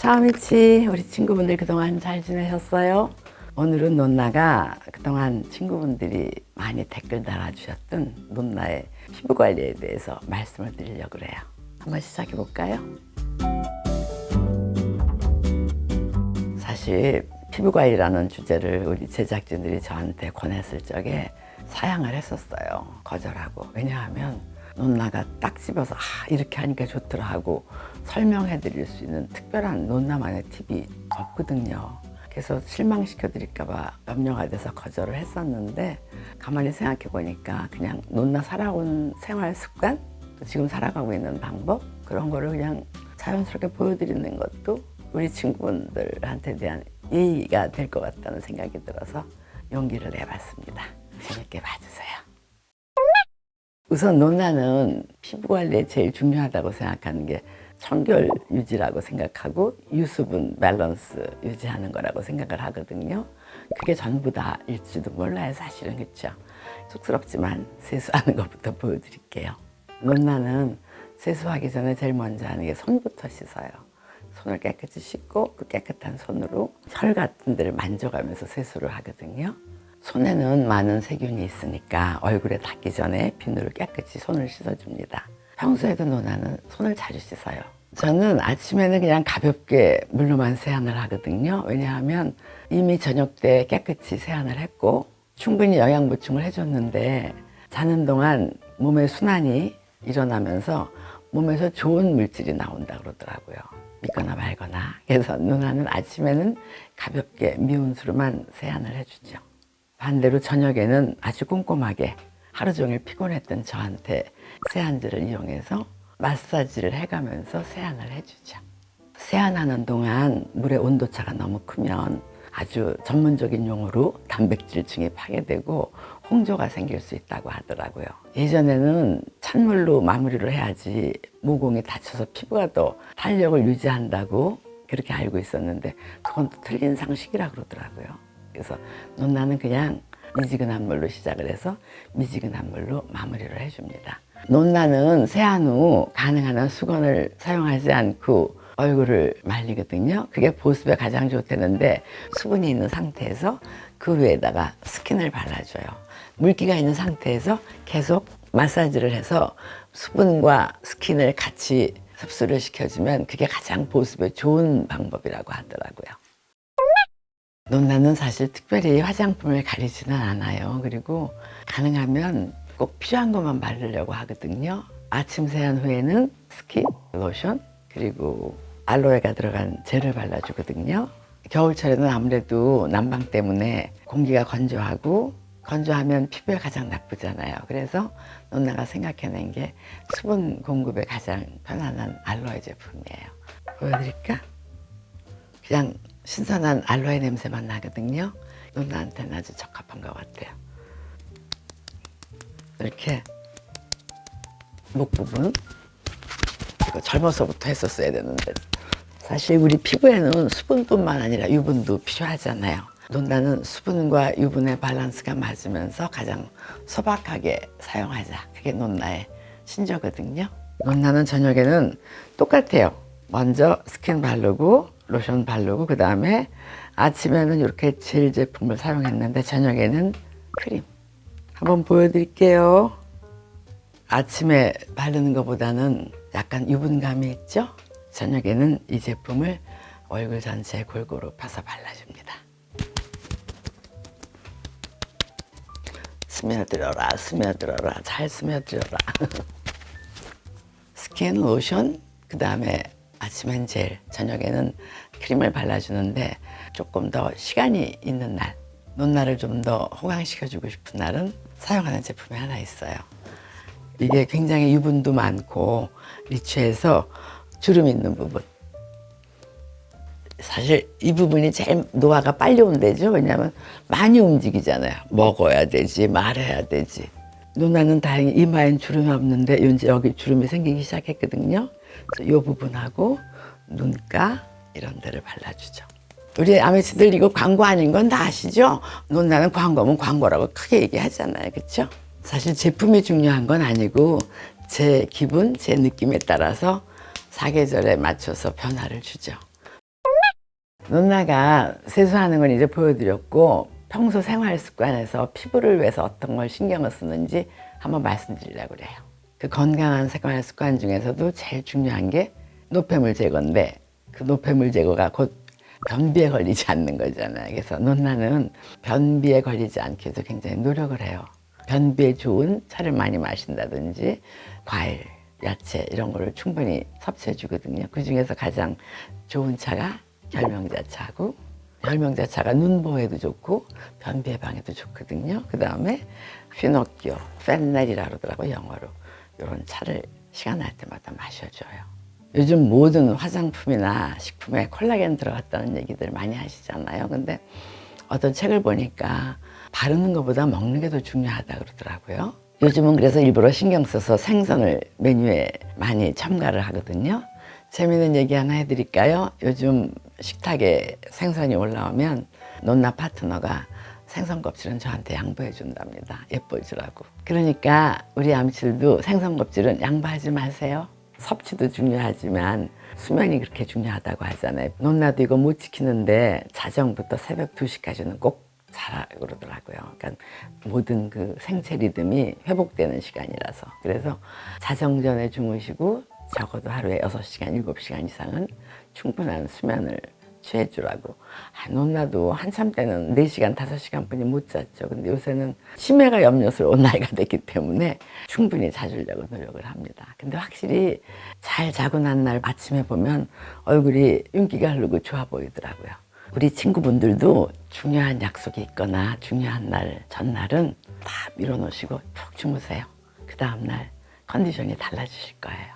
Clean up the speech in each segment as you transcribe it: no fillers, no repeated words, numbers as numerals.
차은이치, 우리 친구분들 그동안 잘 지내셨어요? 오늘은 논나가 그동안 친구분들이 많이 댓글 달아주셨던 논나의 피부 관리에 대해서 말씀을 드리려고 그래요. 한번 시작해 볼까요? 사실 피부 관리라는 주제를 우리 제작진들이 저한테 권했을 적에 사양을 했었어요. 거절하고. 왜냐하면 논나가 딱 집어서 이렇게 하니까 좋더라 하고 설명해 드릴 수 있는 특별한 논나만의 팁이 없거든요. 그래서 실망시켜 드릴까 봐 염려가 돼서 거절을 했었는데, 가만히 생각해 보니까 그냥 논나 살아온 생활 습관, 또 지금 살아가고 있는 방법, 그런 거를 그냥 자연스럽게 보여드리는 것도 우리 친구분들한테 대한 예의가 될 것 같다는 생각이 들어서 용기를 내봤습니다. 재밌게 봐주세요. 우선 논나는 피부 관리에 제일 중요하다고 생각하는 게 청결 유지라고 생각하고 유수분 밸런스 유지하는 거라고 생각을 하거든요. 그게 전부 다일지도 몰라요, 사실은. 그렇죠? 쑥스럽지만 세수하는 것부터 보여드릴게요. 논나는 세수하기 전에 제일 먼저 하는 게 손부터 씻어요. 손을 깨끗이 씻고 그 깨끗한 손으로 혈 같은 데를 만져가면서 세수를 하거든요. 손에는 많은 세균이 있으니까 얼굴에 닿기 전에 비누로 깨끗이 손을 씻어줍니다. 평소에도 논나는 손을 자주 씻어요. 저는 아침에는 그냥 가볍게 물로만 세안을 하거든요. 왜냐하면 이미 저녁 때 깨끗이 세안을 했고 충분히 영양 보충을 해줬는데, 자는 동안 몸의 순환이 일어나면서 몸에서 좋은 물질이 나온다 그러더라고요. 믿거나 말거나. 그래서 누나는 아침에는 가볍게 미온수로만 세안을 해주죠. 반대로 저녁에는 아주 꼼꼼하게 하루 종일 피곤했던 저한테 세안제를 이용해서 마사지를 해가면서 세안을 해주죠. 세안하는 동안 물의 온도차가 너무 크면 아주 전문적인 용어로 단백질층이 파괴되고 홍조가 생길 수 있다고 하더라고요. 예전에는 찬물로 마무리를 해야지 모공이 다쳐서 피부가 더 탄력을 유지한다고 그렇게 알고 있었는데, 그건 또 틀린 상식이라 그러더라고요. 그래서 논나는 그냥 미지근한 물로 시작을 해서 미지근한 물로 마무리를 해줍니다. 논나는 세안 후 가능한 한 수건을 사용하지 않고 얼굴을 말리거든요. 그게 보습에 가장 좋다는데, 수분이 있는 상태에서 그 위에다가 스킨을 발라줘요. 물기가 있는 상태에서 계속 마사지를 해서 수분과 스킨을 같이 흡수를 시켜주면 그게 가장 보습에 좋은 방법이라고 하더라고요. 논나는 사실 특별히 화장품을 가리지는 않아요. 그리고 가능하면 꼭 필요한 것만 바르려고 하거든요. 아침 세안 후에는 스킨, 로션, 그리고 알로에가 들어간 젤을 발라주거든요. 겨울철에는 아무래도 난방 때문에 공기가 건조하고, 건조하면 피부에 가장 나쁘잖아요. 그래서 논나가 생각해낸 게 수분 공급에 가장 편안한 알로에 제품이에요. 보여드릴까? 그냥 신선한 알로에 냄새만 나거든요. 논나한테는 아주 적합한 것 같아요. 이렇게 목 부분, 이거 젊어서부터 했었어야 되는데, 사실 우리 피부에는 수분뿐만 아니라 유분도 필요하잖아요. 논나는 수분과 유분의 밸런스가 맞으면서 가장 소박하게 사용하자, 그게 논나의 신조거든요. 논나는 저녁에는 똑같아요. 먼저 스킨 바르고 로션 바르고, 그 다음에 아침에는 이렇게 젤 제품을 사용했는데 저녁에는 크림. 한번 보여드릴게요. 아침에 바르는 것보다는 약간 유분감이 있죠? 저녁에는 이 제품을 얼굴 전체에 골고루 펴서 발라줍니다. 스며들어라, 스며들어라, 잘 스며들어라. 스킨, 로션, 그 다음에 아침엔 젤, 저녁에는 크림을 발라주는데, 조금 더 시간이 있는 날, 논나를 좀 더 호강시켜주고 싶은 날은 사용하는 제품이 하나 있어요. 이게 굉장히 유분도 많고 리치해서 주름 있는 부분, 사실 이 부분이 제일 노화가 빨리 온대죠. 왜냐하면 많이 움직이잖아요. 먹어야 되지, 말해야 되지. 논나는 다행히 이마엔 주름이 없는데 이제 여기 주름이 생기기 시작했거든요. 그래서 이 부분하고 눈가 이런 데를 발라주죠. 우리 아메치들 이거 광고 아닌 건 다 아시죠? 논나는 광고면 광고라고 크게 얘기하잖아요. 그렇죠? 사실 제품이 중요한 건 아니고 제 기분, 제 느낌에 따라서 사계절에 맞춰서 변화를 주죠. 논나가 세수하는 건 이제 보여드렸고 평소 생활 습관에서 피부를 위해서 어떤 걸 신경을 쓰는지 한번 말씀드리려고 그래요. 그 건강한 생활 습관 중에서도 제일 중요한 게 노폐물 제거인데 그 노폐물 제거가 곧 변비에 걸리지 않는 거잖아요. 그래서 논나는 변비에 걸리지 않게 해서 굉장히 노력을 해요. 변비에 좋은 차를 많이 마신다든지 과일, 야채 이런 거를 충분히 섭취해 주거든요. 그 중에서 가장 좋은 차가 결명자차고 결명자차가 눈 보호에도 좋고 변비 예방에도 좋거든요. 그 다음에 피노키오, 펜넬이라 그러더라고요, 영어로. 이런 차를 시간 날 때마다 마셔줘요. 요즘 모든 화장품이나 식품에 콜라겐 들어갔다는 얘기들 많이 하시잖아요. 근데 어떤 책을 보니까 바르는 것보다 먹는 게 더 중요하다 그러더라고요. 요즘은 그래서 일부러 신경 써서 생선을 메뉴에 많이 첨가를 하거든요. 재미있는 얘기 하나 해드릴까요? 요즘 식탁에 생선이 올라오면 논나 파트너가 생선 껍질은 저한테 양보해 준답니다. 예뻐지라고. 그러니까 우리 암치들도 생선 껍질은 양보하지 마세요. 섭취도 중요하지만 수면이 그렇게 중요하다고 하잖아요. 논나도 이거 못 지키는데 자정부터 새벽 2시까지는 꼭 자라 그러더라고요. 그러니까 모든 그 생체 리듬이 회복되는 시간이라서. 그래서 자정 전에 주무시고 적어도 하루에 6시간, 7시간 이상은 충분한 수면을 취해주라고. 논나도 한참 때는 4시간, 5시간 뿐이 못 잤죠. 근데 요새는 치매가 염려스러운 나이가 됐기 때문에 충분히 자주려고 노력을 합니다. 근데 확실히 잘 자고 난 날 아침에 보면 얼굴이 윤기가 흐르고 좋아 보이더라고요. 우리 친구분들도 중요한 약속이 있거나 중요한 날 전날은 다 밀어놓으시고 푹 주무세요. 그 다음날 컨디션이 달라지실 거예요.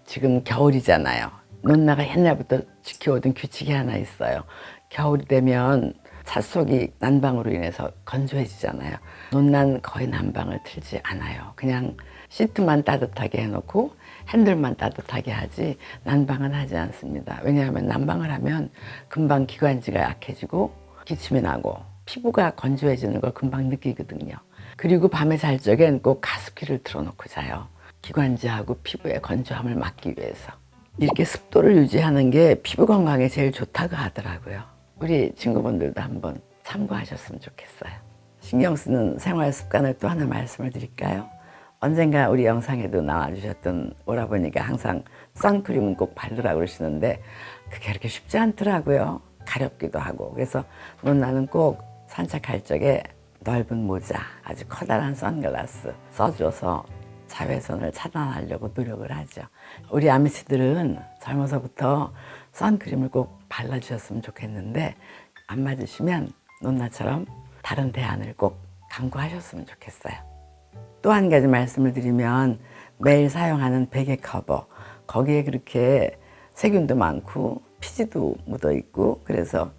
지금 겨울이잖아요. 논나가 옛날부터 지켜오던 규칙이 하나 있어요. 겨울이 되면 찻속이 난방으로 인해서 건조해지잖아요. 논나는 거의 난방을 틀지 않아요. 그냥 시트만 따뜻하게 해놓고 핸들만 따뜻하게 하지 난방은 하지 않습니다. 왜냐하면 난방을 하면 금방 기관지가 약해지고 기침이 나고 피부가 건조해지는 걸 금방 느끼거든요. 그리고 밤에 잘 적엔 꼭 가습기를 틀어놓고 자요. 기관지하고 피부의 건조함을 막기 위해서. 이렇게 습도를 유지하는 게 피부 건강에 제일 좋다고 하더라고요. 우리 친구분들도 한번 참고하셨으면 좋겠어요. 신경 쓰는 생활 습관을 또 하나 말씀을 드릴까요? 언젠가 우리 영상에도 나와주셨던 오라버니가 항상 선크림은 꼭 바르라고 그러시는데 그게 그렇게 쉽지 않더라고요. 가렵기도 하고. 그래서 논나는 꼭 산책할 적에 넓은 모자, 아주 커다란 선글라스 써줘서 자외선을 차단하려고 노력을 하죠. 우리 아미씨들은 젊어서부터 선크림을 꼭 발라주셨으면 좋겠는데 안 맞으시면 논나처럼 다른 대안을 꼭 강구하셨으면 좋겠어요. 또 한 가지 말씀을 드리면 매일 사용하는 베개 커버, 거기에 그렇게 세균도 많고 피지도 묻어 있고 그래서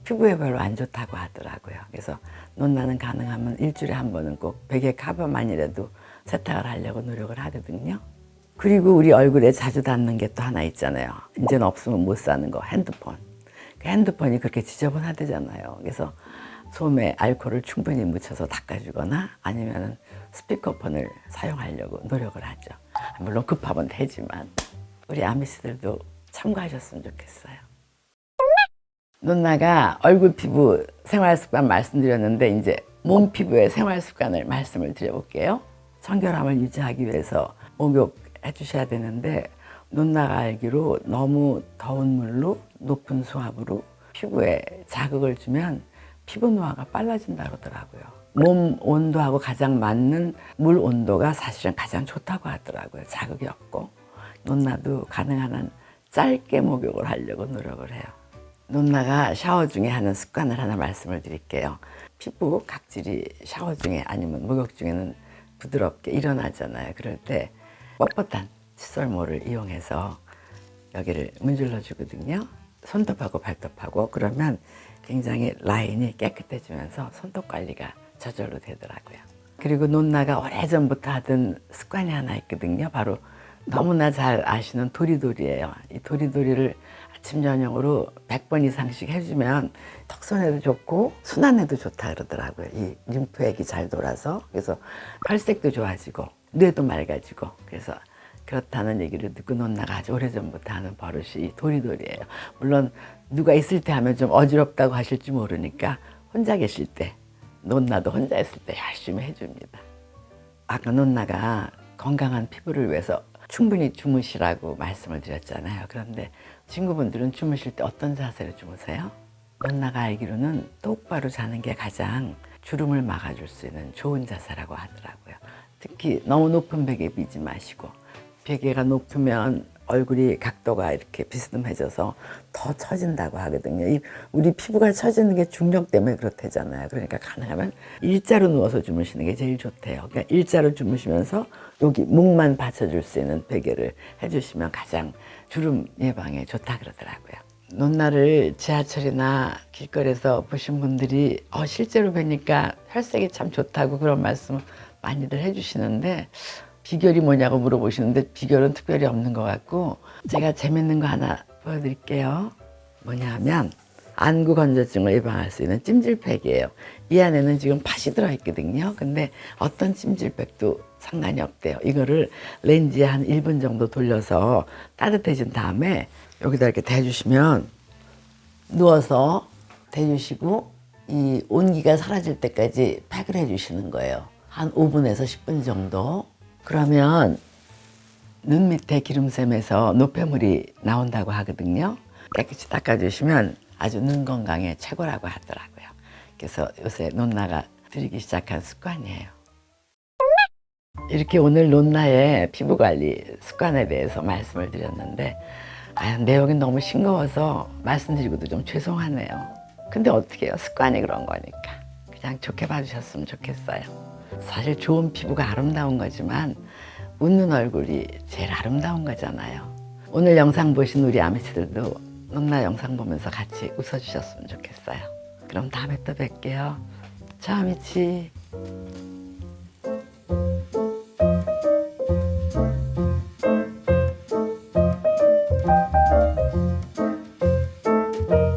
피부에 별로 안 좋다고 하더라고요. 그래서 논나는 가능하면 일주일에 한 번은 꼭 베개 커버만이라도 세탁을 하려고 노력을 하거든요. 그리고 우리 얼굴에 자주 닿는 게 또 하나 있잖아요. 이제는 없으면 못 사는 거, 핸드폰. 그 핸드폰이 그렇게 지저분하대잖아요. 그래서 솜에 알코올을 충분히 묻혀서 닦아주거나 아니면 스피커폰을 사용하려고 노력을 하죠. 물론 급하면 되지만 우리 아미씨들도 참고하셨으면 좋겠어요. 논나가 얼굴 피부 생활 습관 말씀드렸는데 이제 몸 피부의 생활 습관을 말씀을 드려볼게요. 청결함을 유지하기 위해서 목욕해 주셔야 되는데 논나가 알기로 너무 더운 물로 높은 수압으로 피부에 자극을 주면 피부 노화가 빨라진다 그러더라고요. 몸 온도하고 가장 맞는 물 온도가 사실은 가장 좋다고 하더라고요. 자극이 없고. 논나도 가능한 한 짧게 목욕을 하려고 노력을 해요. 논나가 샤워 중에 하는 습관을 하나 말씀을 드릴게요. 피부 각질이 샤워 중에 아니면 목욕 중에는 부드럽게 일어나잖아요. 그럴 때 뻣뻣한 칫솔모를 이용해서 여기를 문질러 주거든요. 손톱하고 발톱하고 그러면 굉장히 라인이 깨끗해지면서 손톱 관리가 저절로 되더라고요. 그리고 논나가 오래전부터 하던 습관이 하나 있거든요. 바로 너무나 잘 아시는 도리도리예요. 이 도리도리를 아침 저녁으로 100번 이상씩 해주면 턱선에도 좋고 순환에도 좋다 그러더라고요. 이 림프액이 잘 돌아서 그래서 혈색도 좋아지고 뇌도 맑아지고 그래서 그렇다는 얘기를 듣고 논나가 아주 오래전부터 하는 버릇이 이 도리도리예요. 물론 누가 있을 때 하면 좀 어지럽다고 하실지 모르니까 혼자 계실 때, 논나도 혼자 있을 때 열심히 해줍니다. 아까 논나가 건강한 피부를 위해서 충분히 주무시라고 말씀을 드렸잖아요. 그런데 친구분들은 주무실 때 어떤 자세로 주무세요? 논나가 알기로는 똑바로 자는 게 가장 주름을 막아줄 수 있는 좋은 자세라고 하더라고요. 특히 너무 높은 베개에 미지 마시고, 베개가 높으면 얼굴이 각도가 이렇게 비스듬해져서 더 처진다고 하거든요. 우리 피부가 처지는 게 중력 때문에 그렇대잖아요. 그러니까 가능하면 일자로 누워서 주무시는 게 제일 좋대요. 그러니까 일자로 주무시면서 여기 목만 받쳐줄 수 있는 베개를 해주시면 가장 주름 예방에 좋다 그러더라고요. 논나를 지하철이나 길거리에서 보신 분들이 실제로 뵈니까 혈색이 참 좋다고 그런 말씀 많이들 해주시는데, 비결이 뭐냐고 물어보시는데 비결은 특별히 없는 것 같고, 제가 재밌는 거 하나 보여드릴게요. 뭐냐면 안구 건조증을 예방할 수 있는 찜질팩이에요. 이 안에는 지금 팥이 들어있거든요. 근데 어떤 찜질팩도 상관이 없대요. 이거를 렌즈에 한 1분 정도 돌려서 따뜻해진 다음에 여기다 이렇게 대주시면, 누워서 대주시고 이 온기가 사라질 때까지 팩을 해주시는 거예요. 한 5분에서 10분 정도. 그러면 눈 밑에 기름샘에서 노폐물이 나온다고 하거든요. 깨끗이 닦아주시면 아주 눈 건강에 최고라고 하더라고요. 그래서 요새 논나가 들이기 시작한 습관이에요. 이렇게 오늘 논나의 피부관리 습관에 대해서 말씀을 드렸는데, 내용이 너무 싱거워서 말씀드리고도 좀 죄송하네요. 근데 어떻게 해요? 습관이 그런 거니까 그냥 좋게 봐주셨으면 좋겠어요. 사실 좋은 피부가 아름다운 거지만 웃는 얼굴이 제일 아름다운 거잖아요. 오늘 영상 보신 우리 아미씨들도 논나 영상 보면서 같이 웃어주셨으면 좋겠어요. 그럼 다음에 또 뵐게요. 저 아미치.